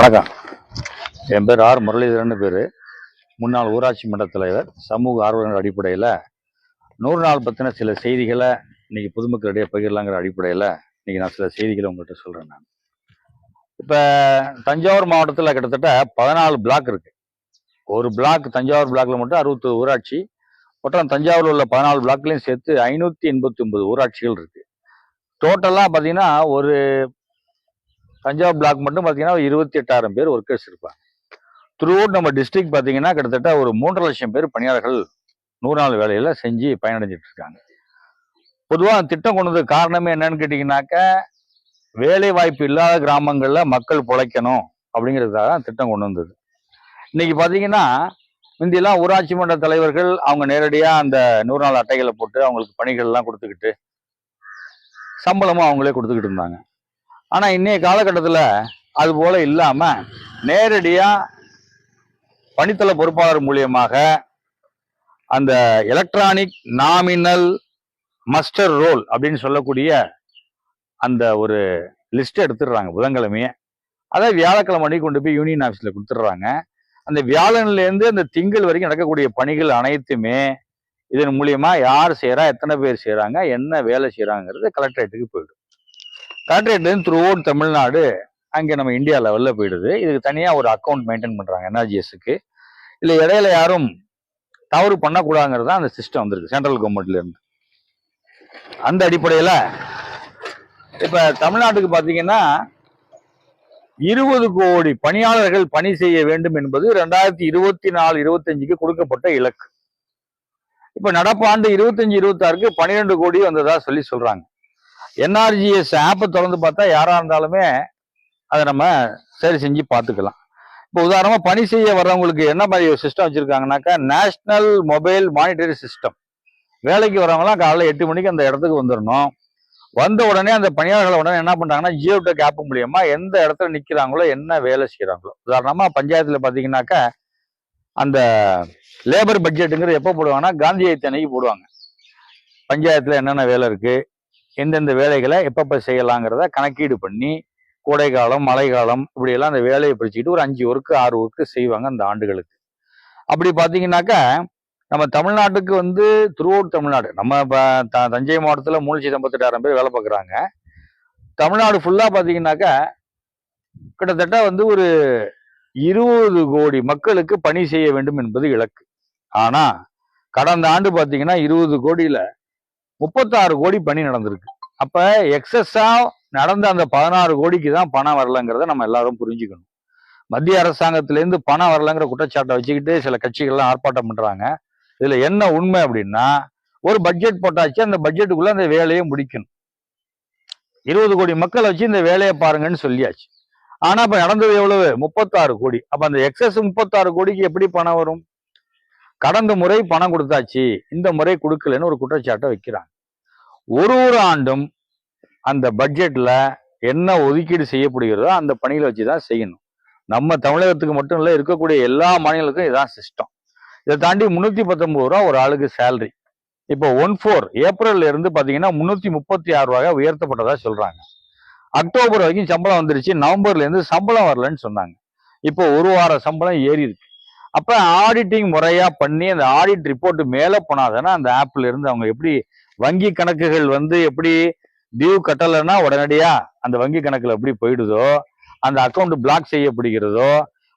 வணக்கம். என் பேர் ஆர் முரளிதரன் பேர். முன்னாள் ஊராட்சி மன்ற தலைவர். சமூக ஆர்வலர்கள் அடிப்படையில் 100 நாள் பற்றின சில செய்திகளை இன்னைக்கு பொதுமக்களிடையே பகிரலாங்கிற அடிப்படையில் இன்னைக்கு நான் சில செய்திகளை உங்கள்கிட்ட சொல்கிறேன். நான் இப்போ தஞ்சாவூர் மாவட்டத்தில் கிட்டத்தட்ட 14 பிளாக் இருக்கு. ஒரு பிளாக் தஞ்சாவூர் பிளாக்ல மட்டும் 61 ஊராட்சி. மொத்தம் தஞ்சாவூரில் உள்ள 14 பிளாக்லையும் சேர்த்து 589 ஊராட்சிகள் இருக்கு. டோட்டலாக பார்த்தீங்கன்னா ஒரு தஞ்சாவூர் பிளாக் மட்டும் பார்த்தீங்கன்னா 28,000 பேர் ஒர்க்கர்ஸ் இருப்பாங்க. த்ரூ அவுட் நம்ம டிஸ்ட்ரிக்ட் பார்த்தீங்கன்னா கிட்டத்தட்ட ஒரு 3.5 லட்சம் பேர் பணியாளர்கள் 100 நாள் வேலையில செஞ்சு பயனடைஞ்சிட்டு இருக்காங்க. பொதுவாக திட்டம் கொண்டது காரணமே என்னன்னு கேட்டீங்கன்னாக்க, வேலை வாய்ப்பு இல்லாத கிராமங்கள்ல மக்கள் பிழைக்கணும் அப்படிங்கிறதுக்காக தான் திட்டம் கொண்டு வந்தது. இன்னைக்கு பார்த்தீங்கன்னா முந்தியெல்லாம் ஊராட்சி மன்ற தலைவர்கள் அவங்க நேரடியாக அந்த 100 நாள் அட்டைகளை போட்டு அவங்களுக்கு பணிகள்லாம் கொடுத்துக்கிட்டு சம்பளமும் அவங்களே கொடுத்துக்கிட்டு இருந்தாங்க. ஆனா இன்னைய காலகட்டத்தில் அது போல இல்லாம நேரடியா பணித்தள பொறுப்பாளர் மூலியமாக அந்த எலக்ட்ரானிக் நாமினல் மஸ்டர் ரோல் அப்படின்னு சொல்லக்கூடிய அந்த ஒரு லிஸ்ட் எடுத்துடுறாங்க புதன்கிழமையே. அதை வியாழக்கிழமை அன்னைக்கு கொண்டு போய் யூனியன் ஆஃபீஸில் கொடுத்துட்றாங்க. அந்த வியாழன்லேருந்து அந்த திங்கள் வரைக்கும் நடக்கக்கூடிய பணிகள் அனைத்துமே இதன் மூலியமா யார் செய்யறா, எத்தனை பேர் செய்யறாங்க, என்ன வேலை செய்யறாங்கிறது கலெக்டரேட்டுக்கு போயிடும். கலெக்டரேட்லேருந்து த்ரூ அவுட் தமிழ்நாடு அங்கே நம்ம இந்தியா லெவலில் போயிடுது. இதுக்கு தனியாக ஒரு அக்கௌண்ட் மெயின்டைன் பண்ணுறாங்க என்ஆர்ஜிஎஸ்க்கு. இல்லை இடையில யாரும் தவறு பண்ணக்கூடாதுங்கிறது தான் அந்த சிஸ்டம் வந்திருக்கு சென்ட்ரல் கவர்மெண்ட்லேருந்து. அந்த அடிப்படையில் இப்போ தமிழ்நாட்டுக்கு பார்த்தீங்கன்னா 20 கோடி பணியாளர்கள் பணி செய்ய வேண்டும் என்பது 2024-25க்கு கொடுக்கப்பட்ட இலக்கு. இப்போ நடப்பு ஆண்டு 25-26க்கு 12 கோடி வந்ததா சொல்றாங்க. என்ஆர்ஜிஎஸ் ஆப்பை திறந்து பார்த்தா யாரா இருந்தாலுமே அதை நம்ம சரி செஞ்சு பார்த்துக்கலாம். இப்போ உதாரணமா பணி செய்ய வர்றவங்களுக்கு என்ன மாதிரி ஒரு சிஸ்டம் வச்சிருக்காங்கன்னாக்கா, நேஷனல் மொபைல் மானிட்டரி சிஸ்டம். வேலைக்கு வரவங்களாம் காலைல 8 மணிக்கு அந்த இடத்துக்கு வந்துடணும். வந்த உடனே அந்த பணியாளர்களை உடனே என்ன பண்றாங்கன்னா, ஜியோடெக் ஆப் மூலியமா எந்த இடத்துல நிக்கிறாங்களோ, என்ன வேலை செய்யறாங்களோ. உதாரணமா பஞ்சாயத்துல பாத்தீங்கன்னாக்கா அந்த லேபர் பட்ஜெட்டுங்கிறது எப்போ போடுவாங்கன்னா காந்தி ஜெயந்தி அன்னைக்கு போடுவாங்க. பஞ்சாயத்துல என்னென்ன வேலை இருக்கு, எந்தெந்த வேலைகளை எப்பப்ப செய்யலாங்கிறத கணக்கீடு பண்ணி கோடை காலம், மழை காலம் இப்படியெல்லாம் அந்த வேலையை பிரிச்சுக்கிட்டு ஒரு 5 ஒர்க்கு 6 ஒர்க்கு செய்வாங்க அந்த ஆண்டுகளுக்கு. அப்படி பார்த்தீங்கன்னாக்கா நம்ம தமிழ்நாட்டுக்கு வந்து த்ரூ அவுட் தமிழ்நாடு, நம்ம தஞ்சை மாவட்டத்தில் 3,58,000 பேர் வேலை பார்க்குறாங்க. தமிழ்நாடு ஃபுல்லாக பார்த்தீங்கன்னாக்கா கிட்டத்தட்ட வந்து ஒரு 20 கோடி மக்களுக்கு பணி செய்ய வேண்டும் என்பது இலக்கு. ஆனா கடந்த ஆண்டு பார்த்தீங்கன்னா 20 கோடியில 36 கோடி பணி நடந்திருக்கு. அப்ப எக்ஸஸா நடந்த அந்த 16 கோடிக்கு தான் பணம் வரலங்கிறத நம்ம எல்லாரும் புரிஞ்சுக்கணும். மத்திய அரசாங்கத்திலேருந்து பணம் வரலங்கிற குற்றச்சாட்டை வச்சுக்கிட்டு சில கட்சிகள்லாம் ஆர்ப்பாட்டம் பண்றாங்க. இதுல என்ன உண்மை அப்படின்னா, ஒரு பட்ஜெட் போட்டாச்சு, அந்த பட்ஜெட்டுக்குள்ள அந்த வேலையை முடிக்கணும். 20 கோடி மக்களை வச்சு இந்த வேலையை பாருங்கன்னு சொல்லியாச்சு. ஆனா இப்ப நடந்தது எவ்வளவு? 36 கோடி. அப்ப அந்த எக்ஸஸ் 36 கோடிக்கு எப்படி பணம் வரும்? கடந்த முறை பணம் கொடுத்தாச்சு, இந்த முறை கொடுக்கலன்னு ஒரு குற்றச்சாட்டை வைக்கிறாங்க. ஒரு ஆண்டும் அந்த பட்ஜெட்ல என்ன ஒதுக்கீடு செய்யப்படுகிறதோ அந்த பணிகளை வச்சுதான் செய்யணும். நம்ம தமிழகத்துக்கு மட்டும் இல்ல, இருக்கக்கூடிய எல்லா மாநிலங்களுக்கும் இதான் சிஸ்டம். இதை தாண்டி 319 ரூபா ஒரு ஆளுக்கு சேலரி. இப்போ 14 ஏப்ரல்ல இருந்து பாத்தீங்கன்னா 336 ரூபாய் உயர்த்தப்பட்டதா சொல்றாங்க. அக்டோபர் வரைக்கும் சம்பளம் வந்துருச்சு. நவம்பர்ல இருந்து சம்பளம் வரலன்னு சொன்னாங்க. இப்போ ஒரு வார சம்பளம் ஏறி இருக்கு. அப்ப ஆடிட்டிங் முறையா பண்ணி அந்த ஆடிட் ரிப்போர்ட் மேல போனாதானே அந்த ஆப்ல இருந்து அவங்க எப்படி வங்கி கணக்குகள் வந்து எப்படி டியூ கட்டலைன்னா உடனடியா அந்த வங்கி கணக்குல எப்படி போயிடுதோ, அந்த அக்கௌண்ட் பிளாக் செய்யப்படுகிறதோ,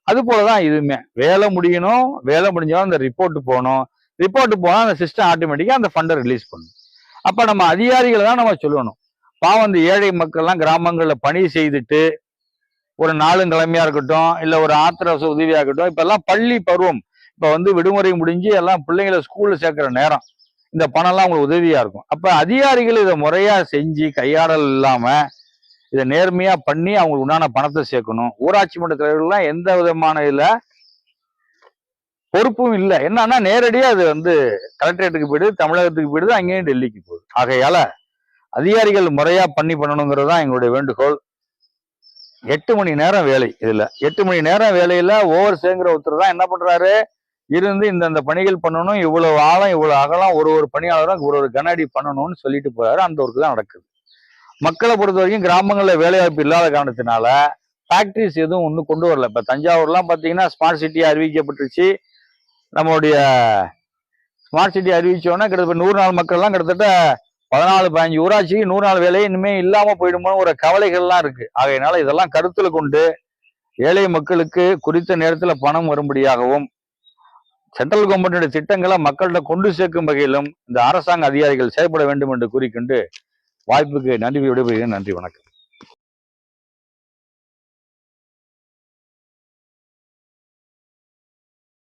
அது போலதான் இதுவுமே. வேலை முடியணும், வேலை முடிஞ்சாலும் அந்த ரிப்போர்ட் போகணும். ரிப்போர்ட் போனா அந்த சிஸ்டம் ஆட்டோமேட்டிக்கா அந்த ஃபண்டை ரிலீஸ் பண்ணும். அப்ப நம்ம அதிகாரிகளை தான் நம்ம சொல்லணும். பாவம் அந்த ஏழை மக்கள்லாம் கிராமங்கள்ல பணி செய்துட்டு ஒரு நாளும் கிழமையா இருக்கட்டும், இல்ல ஒரு ஆத்திர உதவியா இருக்கட்டும், இப்ப எல்லாம் பள்ளி பருவம், இப்ப வந்து விடுமுறை முடிஞ்சு எல்லாம் பிள்ளைங்களை ஸ்கூல்ல சேர்க்கிற நேரம், இந்த பணம் எல்லாம் உங்களுக்கு உதவியா இருக்கும். அப்ப அதிகாரிகள் இதை முறையா செஞ்சு கையாடல் இல்லாம இதை நேர்மையா பண்ணி அவங்களுக்கு உண்டான பணத்தை சேர்க்கணும். ஊராட்சி மன்ற தலைவர்கள்லாம் எந்த விதமான இதுல பொறுப்பும் இல்லை. என்னன்னா நேரடியா அது வந்து கலெக்டரேட்டுக்கு போயிடுது, தமிழகத்துக்கு போயிடுது, அங்கேயும் டெல்லிக்கு போகுது. ஆகையால அதிகாரிகள் முறையா பண்ணிடணுங்கிறது தான் எங்களுடைய வேண்டுகோள். 8 மணி நேரம் வேலை. இதுல 8 மணி நேரம் வேலையில ஓவர் சேங்கிற ஒருத்தர் தான் என்ன பண்றாரு, இருந்து இந்த பணிகள் பண்ணணும், இவ்வளவு ஆழம் இவ்வளவு அகலம், ஒரு பணியாளரும் ஒரு கன அடி பண்ணணும்னு சொல்லிட்டு போறாரு. அந்த ஒர்க்கு தான் நடக்குது. மக்களை பொறுத்த வரைக்கும் கிராமங்கள்ல வேலைவாய்ப்பு இல்லாத காரணத்தினால ஃபேக்ட்ரிஸ் எதுவும் ஒன்றும் கொண்டு வரல. இப்போ தஞ்சாவூர்லாம் பார்த்தீங்கன்னா ஸ்மார்ட் சிட்டியாக அறிவிக்கப்பட்டுருச்சு. நம்மளுடைய ஸ்மார்ட் சிட்டி அறிவிச்சோன்னா கிட்டத்தட்ட 100 நாள் மக்கள்லாம் கிட்டத்தட்ட 14-15 ஊராட்சிக்கு 100 நாள் வேலையை இனிமே இல்லாமல் போயிடுமோ ஒரு கவலைகள்லாம் இருக்கு. ஆகையினால இதெல்லாம் கருத்தில் கொண்டு ஏழை மக்களுக்கு குறித்த நேரத்தில் பணம் வரும்படியாகவும் சென்ட்ரல் கவர்மெண்டுடைய திட்டங்களை மக்கள்கிட்ட கொண்டு சேர்க்கும் வகையிலும் இந்த அரசாங்க அதிகாரிகள் செயல்பட வேண்டும் என்று கூறிக்கொண்டு வாய்ப்புக்கு நன்றி விடைபெறுகிறேன். நன்றி, வணக்கம்.